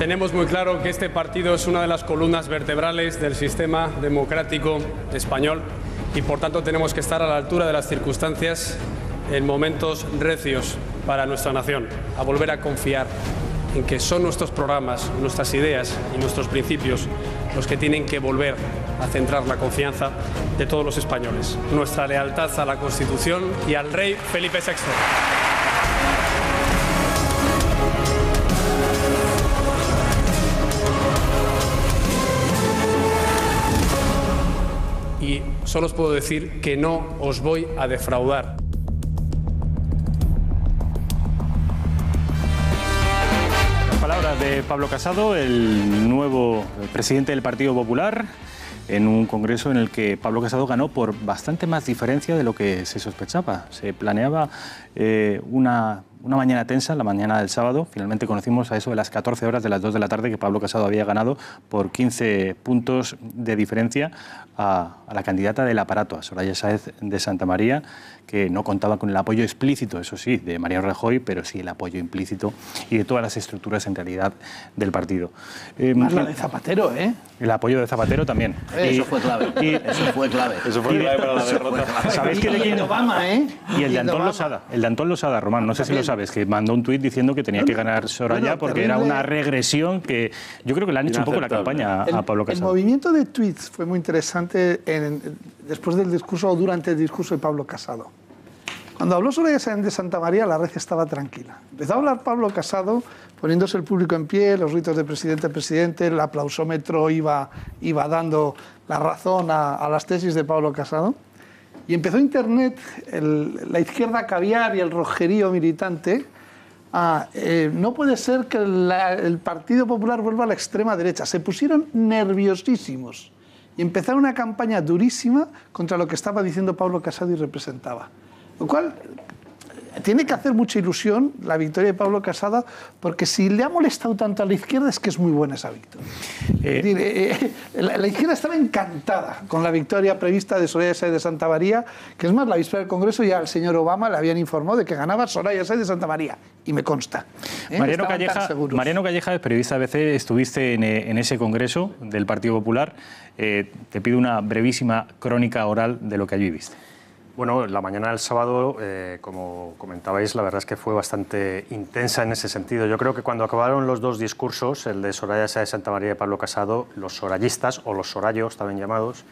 Tenemos muy claro que este partido es una de las columnas vertebrales del sistema democrático español y, por tanto, tenemos que estar a la altura de las circunstancias en momentos recios para nuestra nación, a volver a confiar en que son nuestros programas, nuestras ideas y nuestros principios los que tienen que volver a centrar la confianza de todos los españoles. Nuestra lealtad a la Constitución y al rey Felipe VI. Y solo os puedo decir que no os voy a defraudar. Palabras de Pablo Casado, el nuevo presidente del Partido Popular, en un congreso en el que Pablo Casado ganó por bastante más diferencia de lo que se sospechaba. Se planeaba una mañana tensa, la mañana del sábado. Finalmente conocimos a eso de las 14 horas de las 2 de la tarde que Pablo Casado había ganado por 15 puntos de diferencia a la candidata del aparato, a Soraya Sáez de Santamaría, que no contaba con el apoyo explícito, eso sí, de Mariano Rajoy, pero sí el apoyo implícito y de todas las estructuras en realidad del partido. Más la de Zapatero, ¿eh? El apoyo de Zapatero también. Eso fue clave. Eso fue clave. Eso fue clave para la derrota. ¿Sabéis que de quién? Obama, ¿eh? Y el de Antón Losada. El de Antón Losada, Román, no sé si lo sabes, que mandó un tuit diciendo que tenía que ganar Soraya porque era una regresión que yo creo que le han hecho un poco la campaña a Pablo Casado. El movimiento de tuits fue muy interesante después del discurso o durante el discurso de Pablo Casado. Cuando habló Soraya Sáez de Santamaría, la red estaba tranquila. Empezó a hablar Pablo Casado, poniéndose el público en pie, los gritos de presidente a presidente, el aplausómetro iba dando la razón a las tesis de Pablo Casado. Y empezó Internet, la izquierda caviar y el rojerío militante. No puede ser que el Partido Popular vuelva a la extrema derecha. Se pusieron nerviosísimos y empezaron una campaña durísima contra lo que estaba diciendo Pablo Casado y representaba. Lo cual tiene que hacer mucha ilusión la victoria de Pablo Casado, porque si le ha molestado tanto a la izquierda es que es muy buena esa victoria. La izquierda estaba encantada con la victoria prevista de Soraya Sáez de Santamaría, que es más, la víspera del Congreso ya al señor Obama le habían informado de que ganaba Soraya Sáez de Santamaría, y me consta. Mariano Calleja, periodista de ABC, estuviste en ese Congreso del Partido Popular. Te pido una brevísima crónica oral de lo que allí viste. Bueno, la mañana del sábado, como comentabais, la verdad es que fue bastante intensa en ese sentido. Yo creo que cuando acabaron los dos discursos, el de Soraya Sáez de Santamaría y Pablo Casado, los sorayistas, o los sorayos, también llamados,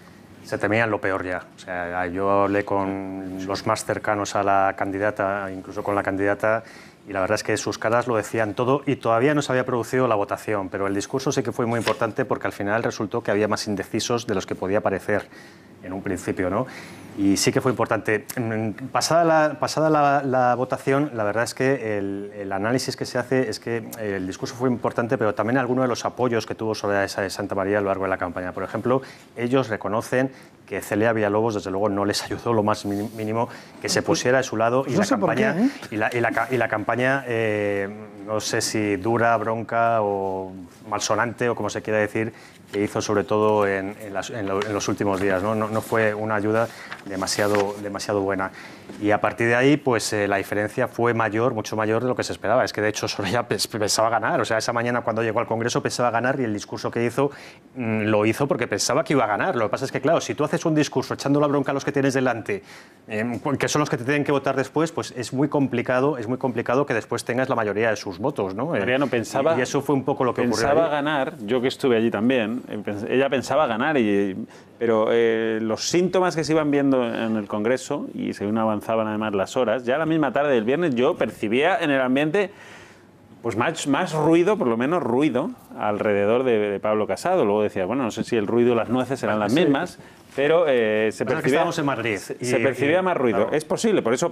se temían lo peor ya. O sea, yo hablé con los más cercanos a la candidata, incluso con la candidata, y la verdad es que sus caras lo decían todo, y todavía no se había producido la votación, pero el discurso sí que fue muy importante porque al final resultó que había más indecisos de los que podía parecer en un principio, ¿no? Y sí que fue importante. Pasada la votación, la verdad es que el análisis que se hace es que el discurso fue importante, pero también algunos de los apoyos que tuvo Soraya Sáez de Santamaría a lo largo de la campaña. Por ejemplo, ellos reconocen que Celia Villalobos, desde luego, no les ayudó lo más mínimo que se pusiera de su lado, y la campaña, no sé si dura, bronca o malsonante, o como se quiera decir, que hizo sobre todo en los últimos días, ¿no? No fue una ayuda demasiado buena. Y a partir de ahí, pues la diferencia fue mayor, mucho mayor de lo que se esperaba. Es que de hecho Soraya pensaba ganar. O sea, esa mañana cuando llegó al Congreso pensaba ganar, y el discurso que hizo lo hizo porque pensaba que iba a ganar. Lo que pasa es que, claro, si tú haces un discurso echando la bronca a los que tienes delante, que son los que te tienen que votar después, pues es muy complicado que después tengas la mayoría de sus votos, ¿no? Mariano pensaba, y eso fue un poco lo que ocurrió. Pensaba ganar, yo que estuve allí también, ella pensaba ganar, pero los síntomas que se iban viendo en el Congreso, y según avanzaban además las horas, ya la misma tarde del viernes yo percibía en el ambiente pues más ruido, por lo menos ruido, alrededor de Pablo Casado. Luego decía, bueno, no sé si el ruido y las nueces serán las mismas, pero se percibía, en Madrid, se percibía más ruido. Claro. Es posible, por eso,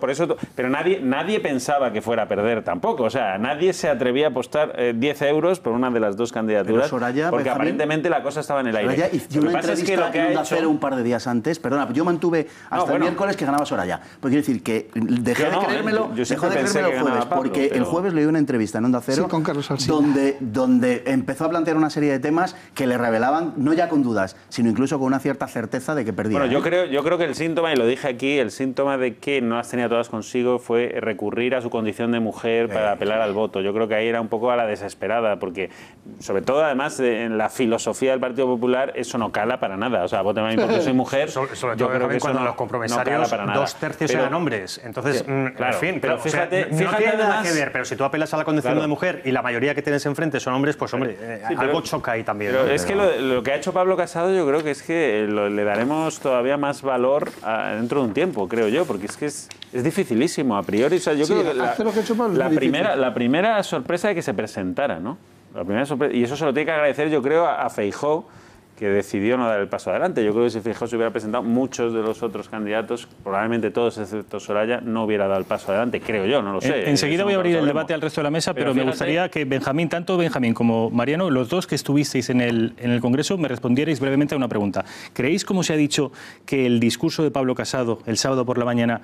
pero nadie pensaba que fuera a perder tampoco. O sea, nadie se atrevía a apostar 10 euros por una de las dos candidaturas, Soraya, porque Benjamín, aparentemente la cosa estaba en el aire. Soraya hizo una entrevista en Onda Cero un par de días antes. Perdona, yo mantuve hasta el miércoles que ganaba Soraya. Porque quiero decir que dejé de creérmelo el jueves, porque el jueves leí una entrevista en Onda Cero, sí, con Carlos Alsina, donde empezó a plantear una serie de temas que le revelaban, no ya con dudas, sino incluso con una cierta certeza, esta de que perdía. Bueno, yo creo que el síntoma, y lo dije aquí, el síntoma de que no las tenía todas consigo fue recurrir a su condición de mujer para apelar al voto. Yo creo que ahí era un poco a la desesperada, porque sobre todo además en la filosofía del Partido Popular eso no cala para nada. O sea, voten a mí porque soy mujer. Sobre todo creo que cuando los compromisarios 2/3 eran hombres. Entonces, claro, en fin, pero fíjate, no tiene nada además, que ver, pero si tú apelas a la condición de mujer y la mayoría que tienes enfrente son hombres, pues hombre, algo choca ahí también. Pero es que lo que ha hecho Pablo Casado, yo creo que es que le daremos todavía más valor dentro de un tiempo, creo yo, porque es que es dificilísimo a priori. O sea, yo creo que la primera sorpresa de que se presentara, ¿no? La primera sorpresa, y eso se lo tiene que agradecer, yo creo, a Feijóo, que decidió no dar el paso adelante. Yo creo que si Feijóo se hubiera presentado, muchos de los otros candidatos, probablemente todos excepto Soraya, no hubiera dado el paso adelante, creo yo, no lo sé. Enseguida voy a abrir el debate al resto de la mesa, pero me gustaría que tanto Benjamín como Mariano, los dos que estuvisteis en el Congreso, me respondierais brevemente a una pregunta. ¿Creéis, como se ha dicho, que el discurso de Pablo Casado el sábado por la mañana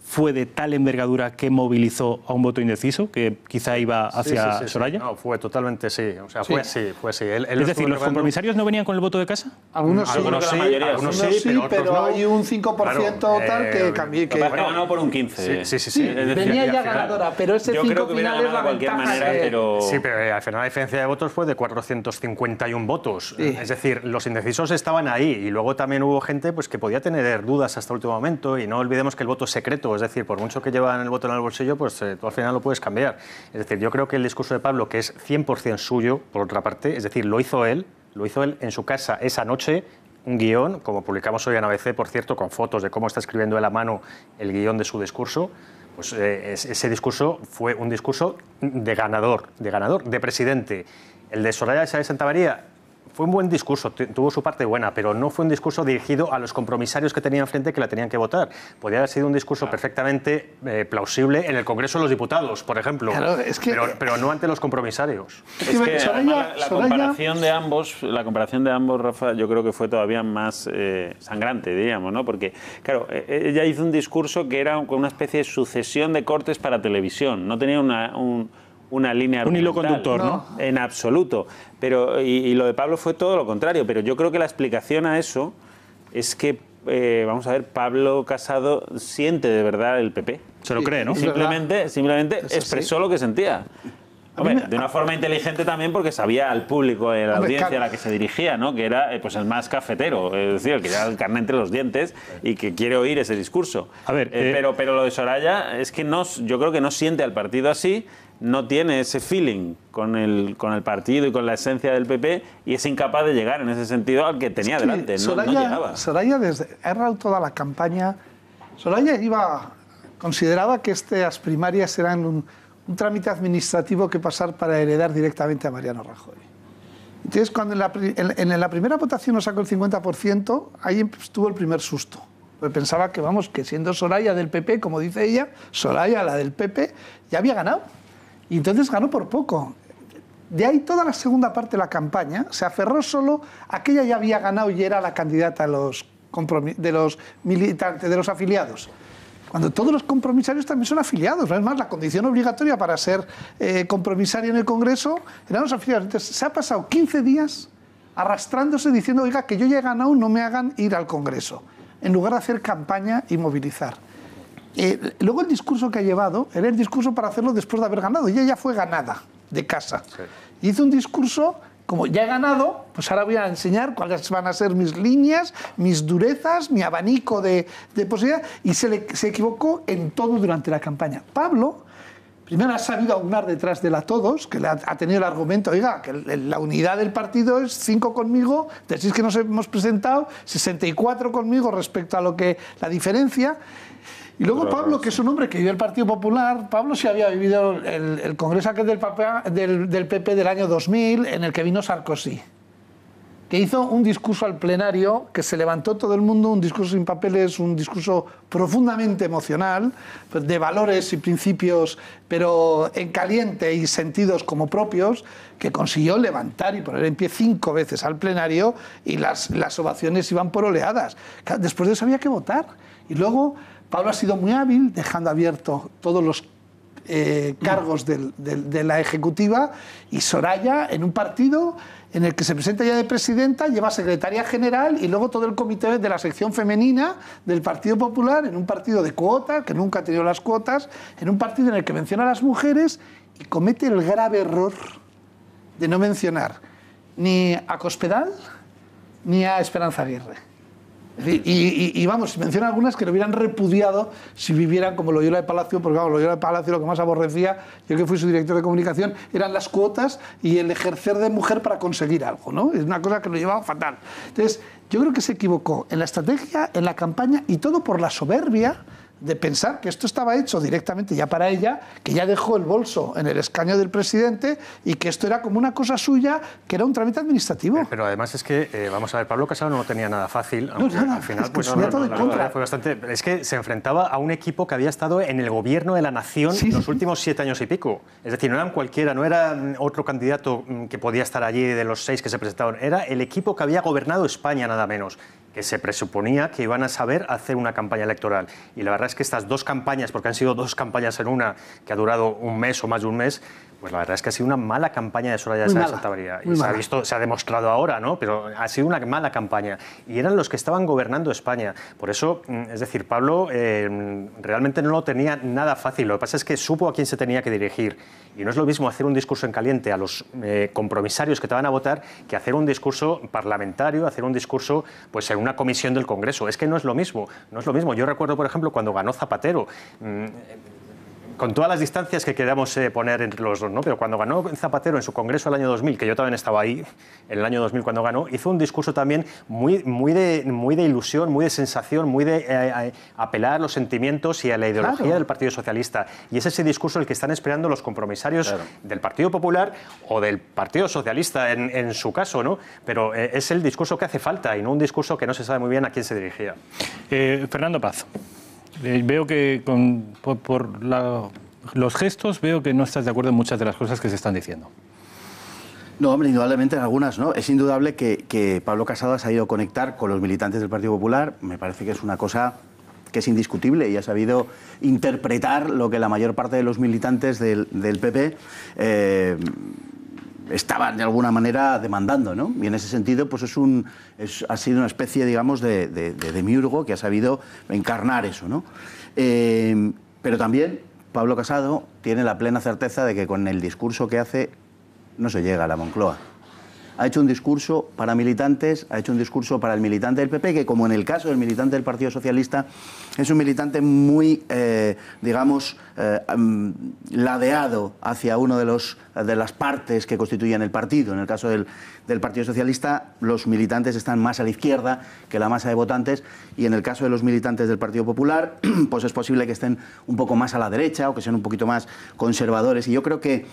fue de tal envergadura que movilizó a un voto indeciso, que quizá iba hacia Soraya? No, fue totalmente sí. O sea, fue así. Es decir, ¿los compromisarios no venían con el voto de casa? Algunos sí, algunos sí, pero no. Hay un 5% tal que cambió. Que ganó por un 15%. Sí. Venía ya ganadora, pero ese 5 final es la ventaja. Sí, pero al final la diferencia de votos fue de 451 votos. Sí. Es decir, los indecisos estaban ahí y luego también hubo gente pues, que podía tener dudas hasta el último momento y no olvidemos que el voto es secreto. Es decir, por mucho que llevan el voto en el bolsillo, pues tú al final lo puedes cambiar. Es decir, yo creo que el discurso de Pablo, que es 100% suyo, por otra parte, es decir, lo hizo él en su casa esa noche, un guión, como publicamos hoy en ABC, por cierto, con fotos de cómo está escribiendo él a mano el guión de su discurso. Pues ese discurso fue un discurso de ganador, de presidente. El de Soraya Sáenz de Santamaría fue un buen discurso, tuvo su parte buena, pero no fue un discurso dirigido a los compromisarios que tenía enfrente que la tenían que votar. Podría haber sido un discurso perfectamente plausible en el Congreso de los Diputados, por ejemplo, claro, es que, pero no ante los compromisarios. Es que la comparación de ambos, Rafa, yo creo que fue todavía más sangrante, diríamos, ¿no? Porque, claro, ella hizo un discurso que era una especie de sucesión de cortes para televisión, no tenía una línea un hilo conductor, ¿no? En absoluto. Pero, y lo de Pablo fue todo lo contrario, pero yo creo que la explicación a eso es que, vamos a ver, Pablo Casado siente de verdad el PP. Se lo cree, ¿no? Simplemente expresó lo que sentía. Hombre, de una forma inteligente también, porque sabía al público, a la audiencia a la que se dirigía, ¿no? Que era pues el más cafetero, es decir, el que lleva el carnet entre los dientes y que quiere oír ese discurso. A ver, pero lo de Soraya es que yo creo que no siente al partido así, no tiene ese feeling con el partido y con la esencia del PP y es incapaz de llegar en ese sentido al que tenía delante. No llegaba. Soraya, desde toda la campaña, Soraya consideraba que estas primarias eran un trámite administrativo que pasar para heredar directamente a Mariano Rajoy. Entonces, cuando en la primera votación nos sacó el 50%, ahí estuvo el primer susto. Porque pensaba que siendo Soraya del PP, como dice ella, Soraya, la del PP, ya había ganado. Y entonces ganó por poco. De ahí toda la segunda parte de la campaña se aferró solo a que ella ya había ganado y era la candidata de los militantes, de los afiliados. Cuando todos los compromisarios también son afiliados. Es más, la condición obligatoria para ser compromisario en el Congreso eran los afiliados. Entonces, se ha pasado 15 días arrastrándose diciendo, oiga, que yo ya he ganado, no me hagan ir al Congreso, en lugar de hacer campaña y movilizar. Luego el discurso que ha llevado era el discurso para hacerlo después de haber ganado. Ella ya fue ganada de casa. Sí. Hizo un discurso, como ya he ganado, pues ahora voy a enseñar cuáles van a ser mis líneas, mis durezas, mi abanico de posibilidades. Y se equivocó en todo durante la campaña. Pablo, primero ha sabido aunar detrás de todos, que ha tenido el argumento, oiga, que la unidad del partido es 5 conmigo, de 6 que nos hemos presentado, 64 conmigo respecto a la diferencia. Y luego Pablo, que es un hombre que vive el Partido Popular, Pablo sí había vivido el congreso aquel del PP del año 2000, en el que vino Sarkozy, que hizo un discurso al plenario, que se levantó todo el mundo, un discurso sin papeles, un discurso profundamente emocional, pues de valores y principios, pero en caliente y sentidos como propios, que consiguió levantar y poner en pie 5 veces al plenario, y las ovaciones iban por oleadas. Después de eso había que votar. Y luego Pablo ha sido muy hábil, dejando abierto todos los cargos de la Ejecutiva, y Soraya en un partido en el que se presenta ya de presidenta, lleva secretaria general y luego todo el comité de la sección femenina del Partido Popular, en un partido de cuotas, que nunca ha tenido las cuotas, en un partido en el que menciona a las mujeres y comete el grave error de no mencionar ni a Cospedal ni a Esperanza Aguirre. Y vamos, menciona algunas que lo hubieran repudiado si vivieran como Loyola de Palacio, porque vamos, Loyola de Palacio lo que más aborrecía, yo que fui su director de comunicación, eran las cuotas y el ejercer de mujer para conseguir algo, ¿no? Es una cosa que lo llevaba fatal. Entonces, yo creo que se equivocó en la estrategia, en la campaña, y todo por la soberbia de pensar que esto estaba hecho directamente ya para ella, que ya dejó el bolso en el escaño del presidente y que esto era como una cosa suya, que era un trámite administrativo. Pero además es que, vamos a ver, Pablo Casado no lo tenía nada fácil. No, nada, al final, es que todo en contra. Fue bastante, es que se enfrentaba a un equipo que había estado en el gobierno de la nación los últimos 7 años y pico. Es decir, no eran cualquiera, no era otro candidato que podía estar allí de los 6 que se presentaron. Era el equipo que había gobernado España, nada menos, que se presuponía que iban a saber hacer una campaña electoral. Y la verdad es que estas 2 campañas, porque han sido 2 campañas en una, que ha durado un mes o más de un mes, pues la verdad es que ha sido una mala campaña de Soraya Sáenz de Santamaría. Y se ha demostrado ahora, ¿no? Pero ha sido una mala campaña. Y eran los que estaban gobernando España. Por eso, es decir, Pablo realmente no lo tenía nada fácil. Lo que pasa es que supo a quién se tenía que dirigir. Y no es lo mismo hacer un discurso en caliente a los compromisarios que te van a votar que hacer un discurso parlamentario, hacer un discurso pues en una comisión del Congreso. Es que no es lo mismo. No es lo mismo. Yo recuerdo, por ejemplo, cuando ganó Zapatero, con todas las distancias que queramos poner entre los dos, ¿no? Pero cuando ganó Zapatero en su congreso el año 2000, que yo también estaba ahí, en el año 2000 cuando ganó, hizo un discurso también muy de ilusión, muy de sensación, muy de apelar a los sentimientos y a la ideología del Partido Socialista. Y es ese discurso el que están esperando los compromisarios del Partido Popular o del Partido Socialista en su caso, ¿no? Pero es el discurso que hace falta y no un discurso que no se sabe muy bien a quién se dirigía. Fernando Paz. Veo que por los gestos veo que no estás de acuerdo en muchas de las cosas que se están diciendo. No, hombre, indudablemente en algunas, ¿no? Es indudable que Pablo Casado ha sabido conectar con los militantes del Partido Popular. Me parece que es una cosa que es indiscutible y ha sabido interpretar lo que la mayor parte de los militantes del PP estaban de alguna manera demandando, ¿no? Y en ese sentido, pues ha sido una especie, digamos, de demiurgo que ha sabido encarnar eso, ¿no? Pero también Pablo Casado tiene la plena certeza de que con el discurso que hace no se llega a la Moncloa. Ha hecho un discurso para militantes, ha hecho un discurso para el militante del PP, que como en el caso del militante del Partido Socialista, es un militante muy, digamos, ladeado hacia uno de las partes que constituyen el partido. En el caso del Partido Socialista, los militantes están más a la izquierda que la masa de votantes, y en el caso de los militantes del Partido Popular, pues es posible que estén un poco más a la derecha o que sean un poquito más conservadores. Y yo creo que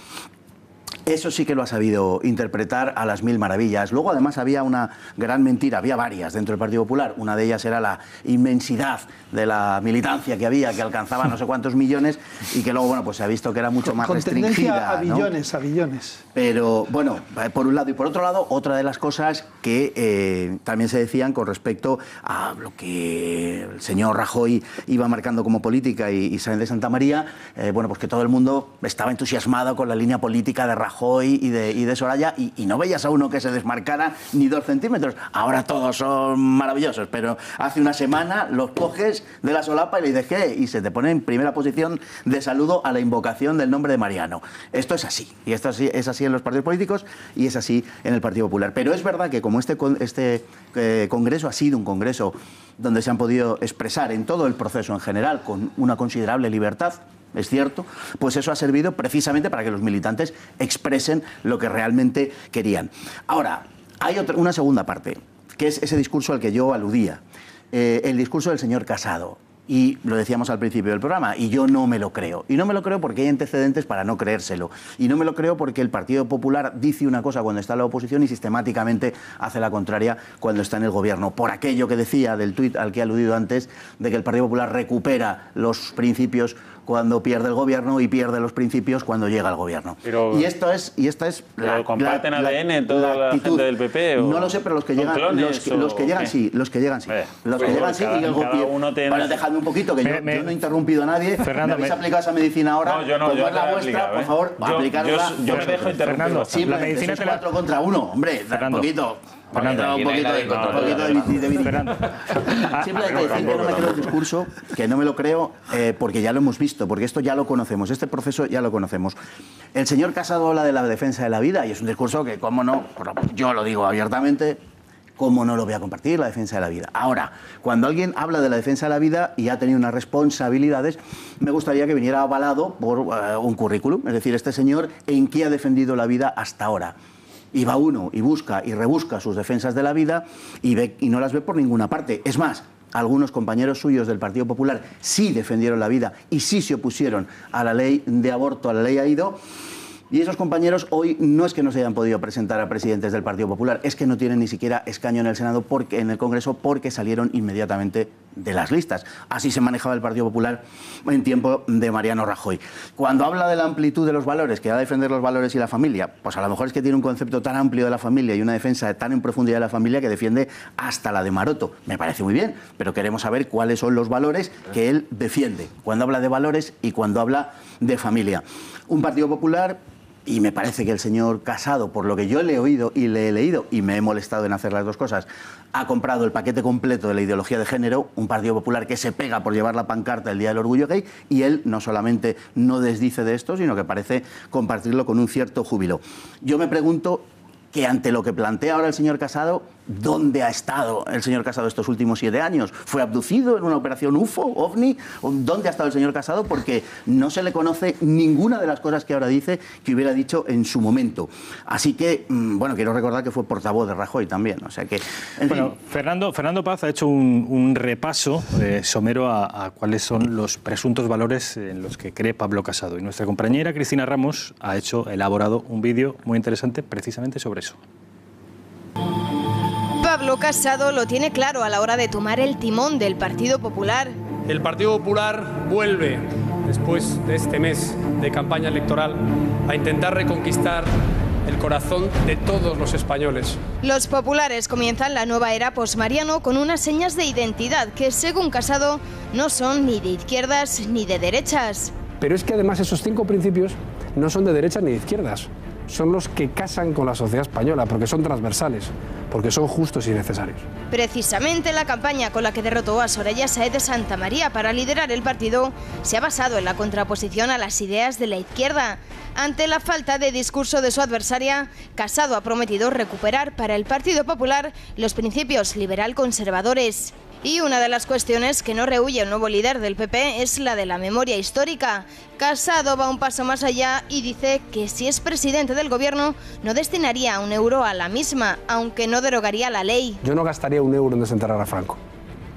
eso sí que lo ha sabido interpretar a las mil maravillas. Luego, además, había una gran mentira, había varias dentro del Partido Popular. Una de ellas era la inmensidad de la militancia que había, que alcanzaba no sé cuántos millones y que luego, bueno, pues se ha visto que era mucho más restringida. Con tendencia a billones, ¿no? A billones. Pero, bueno, por un lado. Y por otro lado, otra de las cosas que también se decían con respecto a lo que el señor Rajoy iba marcando como política y Sáenz de Santamaría, bueno, pues que todo el mundo estaba entusiasmado con la línea política de Rajoy y de Soraya, y no veías a uno que se desmarcara ni 2 centímetros. Ahora todos son maravillosos, pero hace una semana los coges de la solapa y le dices ¿qué? Y se te pone en primera posición de saludo a la invocación del nombre de Mariano. Esto es así, y esto es así en los partidos políticos y es así en el Partido Popular. Pero es verdad que como este congreso ha sido un congreso donde se han podido expresar en todo el proceso en general con una considerable libertad, es cierto, pues eso ha servido precisamente para que los militantes expresen lo que realmente querían. Ahora, hay una segunda parte, que es ese discurso al que yo aludía, el discurso del señor Casado. Y lo decíamos al principio del programa, y yo no me lo creo. Y no me lo creo porque hay antecedentes para no creérselo. Y no me lo creo porque el Partido Popular dice una cosa cuando está en la oposición y sistemáticamente hace la contraria cuando está en el gobierno. Por aquello que decía del tuit al que he aludido antes, de que el Partido Popular recupera los principios cuando pierde el gobierno y pierde los principios cuando llega al gobierno. Pero, y esta es ¿pero comparten ADN toda la gente del PP? ¿O no lo sé, pero los que llegan, los que llegan sí, los que llegan sí. Los que llegan sí, y el gobierno tiene... Bueno, dejadme un poquito, que yo no he interrumpido a nadie. Fernando, ¿me habéis aplicado esa medicina ahora? No, yo no, como yo es la vuestra, por favor, aplicarla. Yo me dejo interrumpir. Sí, la medicina es 4 contra 1, hombre, un poquito. Fernando, un poquito de Fernando. Siempre hay que decir que no me creo el discurso, que no me lo creo, porque ya lo hemos visto, porque esto ya lo conocemos, este proceso ya lo conocemos. El señor Casado habla de la defensa de la vida y es un discurso que, cómo no, yo lo digo abiertamente, cómo no lo voy a compartir, la defensa de la vida. Ahora, cuando alguien habla de la defensa de la vida y ha tenido unas responsabilidades, me gustaría que viniera avalado por un currículum, es decir, este señor en qué ha defendido la vida hasta ahora. Y va uno y busca y rebusca sus defensas de la vida y no las ve por ninguna parte. Es más, algunos compañeros suyos del Partido Popular sí defendieron la vida y sí se opusieron a la ley de aborto, a la ley AIDO. Y esos compañeros hoy no es que no se hayan podido presentar a presidentes del Partido Popular, es que no tienen ni siquiera escaño en el Senado, en el Congreso, porque salieron inmediatamente de las listas. Así se manejaba el Partido Popular en tiempo de Mariano Rajoy. Cuando habla de la amplitud de los valores, que va a defender los valores y la familia, pues a lo mejor es que tiene un concepto tan amplio de la familia y una defensa tan en profundidad de la familia que defiende hasta la de Maroto. Me parece muy bien, pero queremos saber cuáles son los valores que él defiende, cuando habla de valores y cuando habla de familia. Un Partido Popular... Y me parece que el señor Casado, por lo que yo le he oído y le he leído, y me he molestado en hacer las dos cosas, ha comprado el paquete completo de la ideología de género, un Partido Popular que se pega por llevar la pancarta el Día del Orgullo Gay, y él no solamente no desdice de esto, sino que parece compartirlo con un cierto júbilo. Yo me pregunto que ante lo que plantea ahora el señor Casado, ¿dónde ha estado el señor Casado estos últimos 7 años? ¿Fue abducido en una operación UFO, OVNI? ¿Dónde ha estado el señor Casado? Porque no se le conoce ninguna de las cosas que ahora dice que hubiera dicho en su momento. Así que, bueno, quiero recordar que fue portavoz de Rajoy también. O sea que, bueno, Fernando Paz ha hecho un repaso somero a cuáles son los presuntos valores en los que cree Pablo Casado. Y nuestra compañera Cristina Ramos ha elaborado un vídeo muy interesante precisamente sobre eso. Pablo Casado lo tiene claro a la hora de tomar el timón del Partido Popular. El Partido Popular vuelve, después de este mes de campaña electoral, a intentar reconquistar el corazón de todos los españoles. Los populares comienzan la nueva era posmariano con unas señas de identidad que, según Casado, no son ni de izquierdas ni de derechas. Pero es que además esos 5 principios no son de derechas ni de izquierdas. Son los que casan con la sociedad española, porque son transversales, porque son justos y necesarios. Precisamente la campaña con la que derrotó a Soraya Sáez de Santamaría para liderar el partido se ha basado en la contraposición a las ideas de la izquierda. Ante la falta de discurso de su adversaria, Casado ha prometido recuperar para el Partido Popular los principios liberal-conservadores. Y una de las cuestiones que no rehúye el nuevo líder del PP es la de la memoria histórica. Casado va un paso más allá y dice que si es presidente del gobierno no destinaría 1 euro a la misma, aunque no derogaría la ley. Yo no gastaría 1 euro en desenterrar a Franco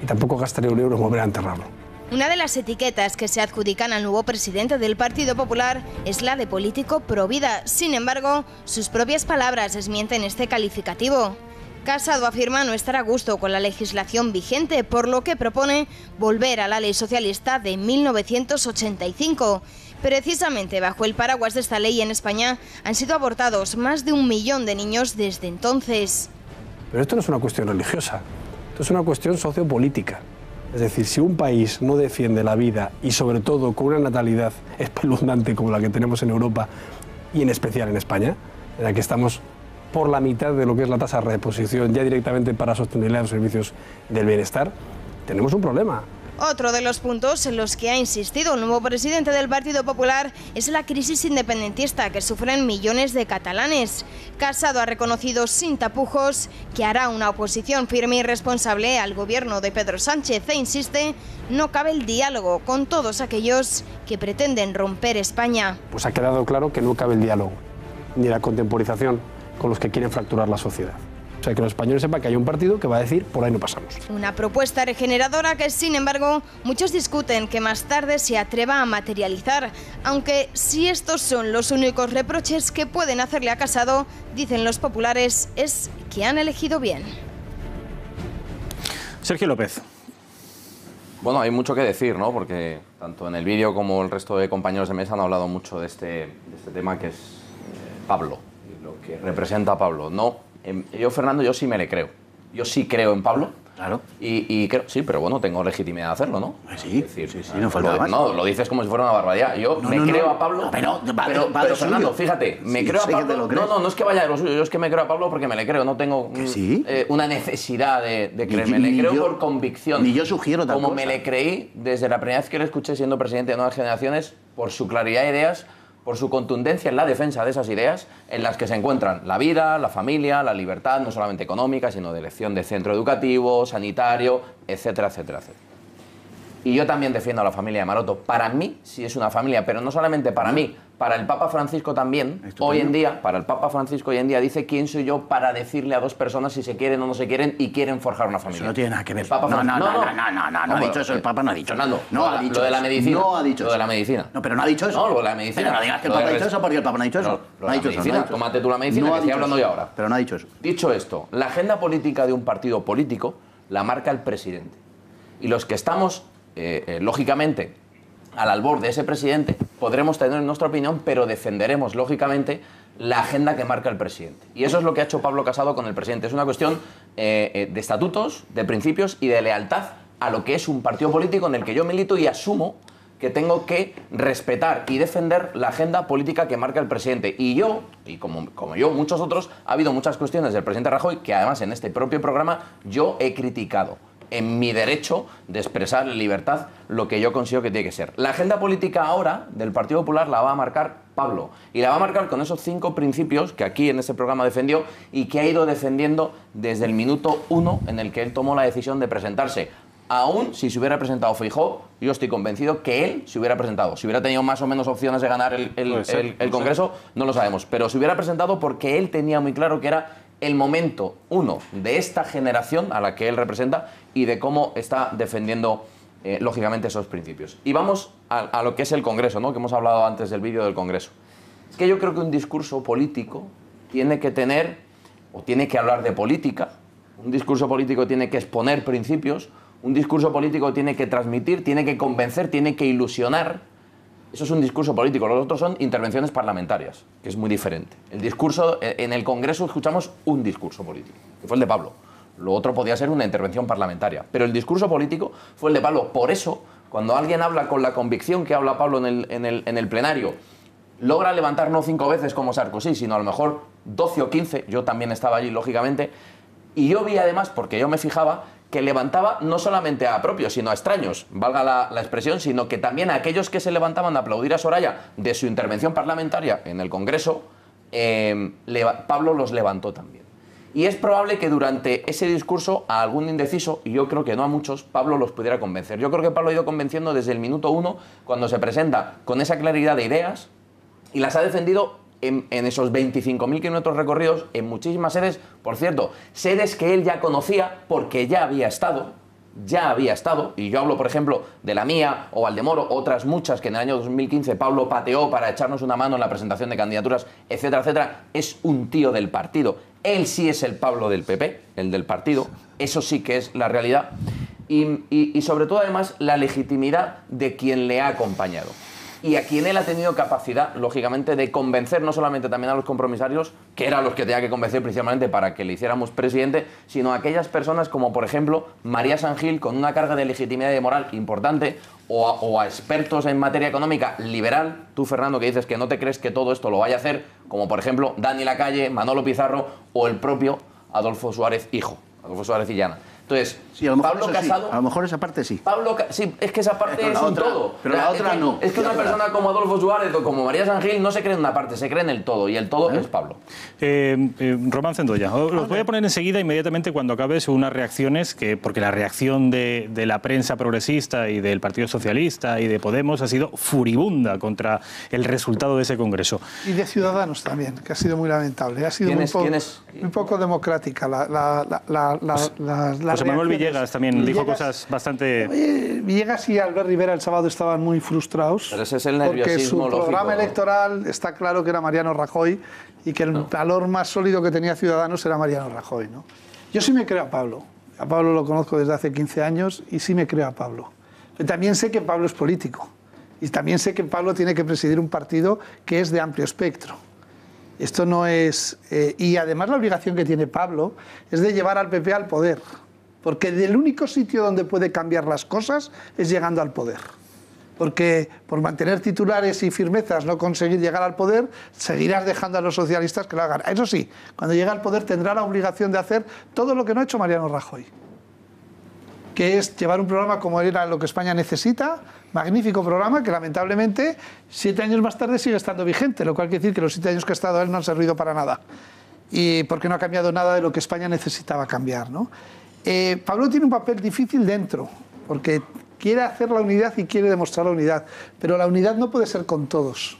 y tampoco gastaría 1 euro en volver a enterrarlo. Una de las etiquetas que se adjudican al nuevo presidente del Partido Popular es la de político pro vida. Sin embargo, sus propias palabras desmienten este calificativo. Casado afirma no estar a gusto con la legislación vigente, por lo que propone volver a la ley socialista de 1985. Precisamente bajo el paraguas de esta ley en España han sido abortados más de 1 millón de niños desde entonces. Pero esto no es una cuestión religiosa, esto es una cuestión sociopolítica. Es decir, si un país no defiende la vida y sobre todo con una natalidad espeluznante como la que tenemos en Europa y en especial en España, en la que estamos por la mitad de lo que es la tasa de reposición ya directamente para sostenibilidad de los servicios del bienestar, tenemos un problema. Otro de los puntos en los que ha insistido el nuevo presidente del Partido Popular es la crisis independentista que sufren millones de catalanes. Casado ha reconocido sin tapujos que hará una oposición firme y responsable al gobierno de Pedro Sánchez e insiste, no cabe el diálogo con todos aquellos que pretenden romper España. Pues ha quedado claro que no cabe el diálogo, ni la contemporización con los que quieren fracturar la sociedad. O sea, que los españoles sepan que hay un partido que va a decir, por ahí no pasamos. Una propuesta regeneradora que, sin embargo, muchos discuten que más tarde se atreva a materializar. Aunque si estos son los únicos reproches que pueden hacerle a Casado, dicen los populares, es que han elegido bien. Sergio López. Bueno, hay mucho que decir, ¿no? Porque tanto en el vídeo como el resto de compañeros de mesa han hablado mucho de este tema que es Pablo, y lo que representa a Pablo. No, yo, Fernando, yo sí me le creo. Yo sí creo en Pablo. Claro. Y creo, sí, pero bueno, tengo legitimidad de hacerlo, ¿no? Sí, es decir, sí, no falta más. No, lo dices como si fuera una barbaridad. Yo creo a Pablo. Pero Fernando, fíjate, me creo a Pablo. No es que vaya de lo suyo, yo es que me creo a Pablo porque me le creo. No tengo una necesidad de creerme. Le creo por convicción. Ni yo sugiero tal como cosa. me le creí desde la primera vez que le escuché siendo presidente de Nuevas Generaciones, por su claridad de ideas, por su contundencia en la defensa de esas ideas, en las que se encuentran la vida, la familia, la libertad, no solamente económica, sino de elección de centro educativo, sanitario, etcétera, etcétera, etcétera. Y yo también defiendo a la familia de Maroto. Para mí, sí es una familia, pero no solamente para mí, para el Papa Francisco también. Hoy en día, para el Papa Francisco hoy en día, dice quién soy yo para decirle a dos personas si se quieren o no se quieren y quieren forjar una familia. Eso no tiene nada que ver. No ha dicho eso, el Papa no ha dicho Fernando, eso. No ha dicho lo de la medicina. No ha dicho eso. Lo de la medicina. No, pero no ha dicho eso. No, lo de la medicina. Pero no digas que el Papa ha dicho eso porque el Papa no ha dicho eso. No ha dicho eso. Tómate tú la medicina, que estoy hablando yo ahora. Pero no ha dicho eso. Dicho esto, la agenda política de un partido político la marca el presidente. Y los que estamos, lógicamente, al albor de ese presidente, podremos tener nuestra opinión, pero defenderemos, lógicamente, la agenda que marca el presidente. Y eso es lo que ha hecho Pablo Casado con el presidente. Es una cuestión de estatutos, de principios y de lealtad a lo que es un partido político en el que yo milito y asumo que tengo que respetar y defender la agenda política que marca el presidente. Y yo, y como yo, muchos otros, ha habido muchas cuestiones del presidente Rajoy que además en este propio programa yo he criticado en mi derecho de expresar en libertad lo que yo considero que tiene que ser. La agenda política ahora del Partido Popular la va a marcar Pablo. Y la va a marcar con esos 5 principios que aquí en este programa defendió y que ha ido defendiendo desde el minuto 1 en el que él tomó la decisión de presentarse. Aún si se hubiera presentado Feijóo, yo estoy convencido que él se hubiera presentado. Si hubiera tenido más o menos opciones de ganar el Congreso, no lo sabemos. Pero se hubiera presentado porque él tenía muy claro que era el momento, uno, de esta generación a la que él representa y de cómo está defendiendo, lógicamente, esos principios. Y vamos a lo que es el Congreso, ¿no? Que hemos hablado antes del vídeo del Congreso. Es que yo creo que un discurso político tiene que tener, o tiene que hablar de política, un discurso político tiene que exponer principios, un discurso político tiene que transmitir, tiene que convencer, tiene que ilusionar. Eso es un discurso político. Los otros son intervenciones parlamentarias, que es muy diferente. El discurso, en el Congreso escuchamos un discurso político, que fue el de Pablo. Lo otro podía ser una intervención parlamentaria. Pero el discurso político fue el de Pablo. Por eso, cuando alguien habla con la convicción que habla Pablo en el plenario, logra levantar no 5 veces como Sarkozy, sino a lo mejor 12 o 15, yo también estaba allí, lógicamente, y yo vi además, porque yo me fijaba, que levantaba no solamente a propios, sino a extraños, valga la expresión, sino que también a aquellos que se levantaban a aplaudir a Soraya de su intervención parlamentaria en el Congreso, Pablo los levantó también. Y es probable que durante ese discurso a algún indeciso, y yo creo que no a muchos, Pablo los pudiera convencer. Yo creo que Pablo ha ido convenciendo desde el minuto 1, cuando se presenta con esa claridad de ideas, y las ha defendido en esos 25.000 kilómetros recorridos, en muchísimas sedes, por cierto, sedes que él ya conocía porque ya había estado, y yo hablo, por ejemplo, de la mía o Valdemoro, otras muchas que en el año 2015 Pablo pateó para echarnos una mano en la presentación de candidaturas, etcétera, etcétera. Es un tío del partido. Él sí es el Pablo del PP, el del partido, eso sí que es la realidad. Y sobre todo, además, la legitimidad de quien le ha acompañado. Y a quien él ha tenido capacidad, lógicamente, de convencer no solamente también a los compromisarios, que eran los que tenía que convencer principalmente para que le hiciéramos presidente, sino a aquellas personas como, por ejemplo, María San Gil, con una carga de legitimidad y de moral importante, o a expertos en materia económica liberal, tú, Fernando, que dices que no te crees que todo esto lo vaya a hacer, como, por ejemplo, Dani Lacalle, Manolo Pizarro o el propio Adolfo Suárez hijo, Adolfo Suárez Illana. Entonces, sí, a lo mejor Pablo Casado... Sí. A lo mejor esa parte sí. Sí, es que esa parte es un todo. Pero la otra no. Es que una persona como Adolfo Suárez o como María San Gil no se cree en una parte, se cree en el todo. Y el todo es Pablo. Román Cendolla, os voy a poner enseguida, inmediatamente cuando acabes, unas reacciones, porque la reacción de la prensa progresista y del Partido Socialista y de Podemos ha sido furibunda contra el resultado de ese Congreso. Y de Ciudadanos también, que ha sido muy lamentable. Ha sido muy poco democrática José Manuel Villegas también dijo cosas bastante... Villegas y Albert Rivera el sábado estaban muy frustrados. Pero ese es el nerviosismo porque su programa electoral está claro que era Mariano Rajoy y que el valor más sólido que tenía Ciudadanos era Mariano Rajoy, ¿no? Yo sí me creo a Pablo. A Pablo lo conozco desde hace 15 años y sí me creo a Pablo. Pero también sé que Pablo es político. Y también sé que Pablo tiene que presidir un partido que es de amplio espectro. Esto no es... y además la obligación que tiene Pablo es de llevar al PP al poder. Porque del único sitio donde puede cambiar las cosas es llegando al poder. Porque por mantener titulares y firmezas, no conseguir llegar al poder, seguirás dejando a los socialistas que lo hagan. Eso sí, cuando llegue al poder tendrá la obligación de hacer todo lo que no ha hecho Mariano Rajoy, que es llevar un programa como era lo que España necesita, magnífico programa que lamentablemente 7 años más tarde sigue estando vigente, lo cual quiere decir que los 7 años que ha estado él no han servido para nada, y porque no ha cambiado nada de lo que España necesitaba cambiar, ¿no? Pablo tiene un papel difícil dentro, porque quiere hacer la unidad y quiere demostrar la unidad, pero la unidad no puede ser con todos.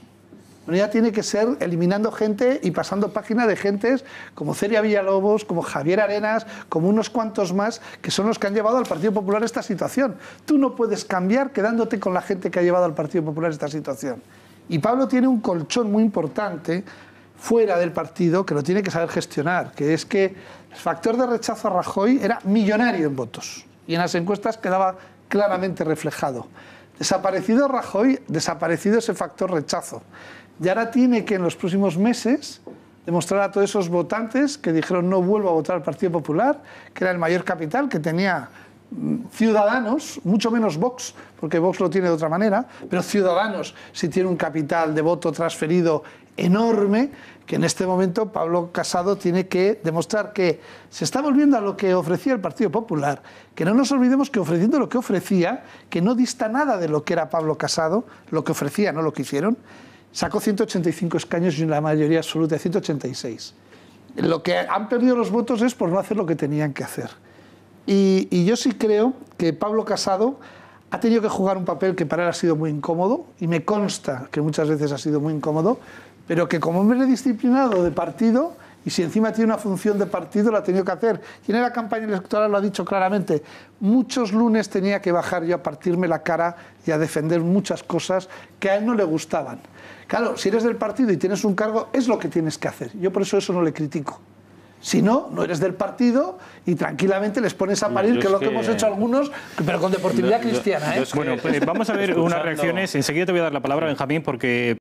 La unidad tiene que ser eliminando gente y pasando página de gentes como Celia Villalobos, como Javier Arenas, como unos cuantos más, que son los que han llevado al Partido Popular a esta situación. Tú no puedes cambiar quedándote con la gente que ha llevado al Partido Popular a esta situación. Y Pablo tiene un colchón muy importante fuera del partido que lo tiene que saber gestionar, que es que el factor de rechazo a Rajoy era millonario en votos y en las encuestas quedaba claramente reflejado. Desaparecido Rajoy, desaparecido ese factor rechazo. Y ahora tiene que en los próximos meses demostrar a todos esos votantes que dijeron no vuelvo a votar al Partido Popular, que era el mayor capital que tenía Ciudadanos, mucho menos Vox, porque Vox lo tiene de otra manera, pero Ciudadanos sí tiene un capital de voto transferido enorme, que en este momento Pablo Casado tiene que demostrar que se está volviendo a lo que ofrecía el Partido Popular, que no nos olvidemos que ofreciendo lo que ofrecía, que no dista nada de lo que era Pablo Casado, lo que ofrecía, no lo que hicieron, sacó 185 escaños y una mayoría absoluta de 186. Lo que han perdido los votos es por no hacer lo que tenían que hacer. Y yo sí creo que Pablo Casado ha tenido que jugar un papel que para él ha sido muy incómodo, y me consta que muchas veces ha sido muy incómodo, pero que como hombre disciplinado de partido, y si encima tiene una función de partido, lo ha tenido que hacer. Y en la campaña electoral lo ha dicho claramente, muchos lunes tenía que bajar yo a partirme la cara y a defender muchas cosas que a él no le gustaban. Claro, si eres del partido y tienes un cargo, es lo que tienes que hacer. Yo por eso no le critico. Si no, no eres del partido y tranquilamente les pones a parir, que es lo que hemos hecho algunos, pero con deportividad cristiana. Bueno, pues vamos a ver unas reacciones. Enseguida te voy a dar la palabra, Benjamín, porque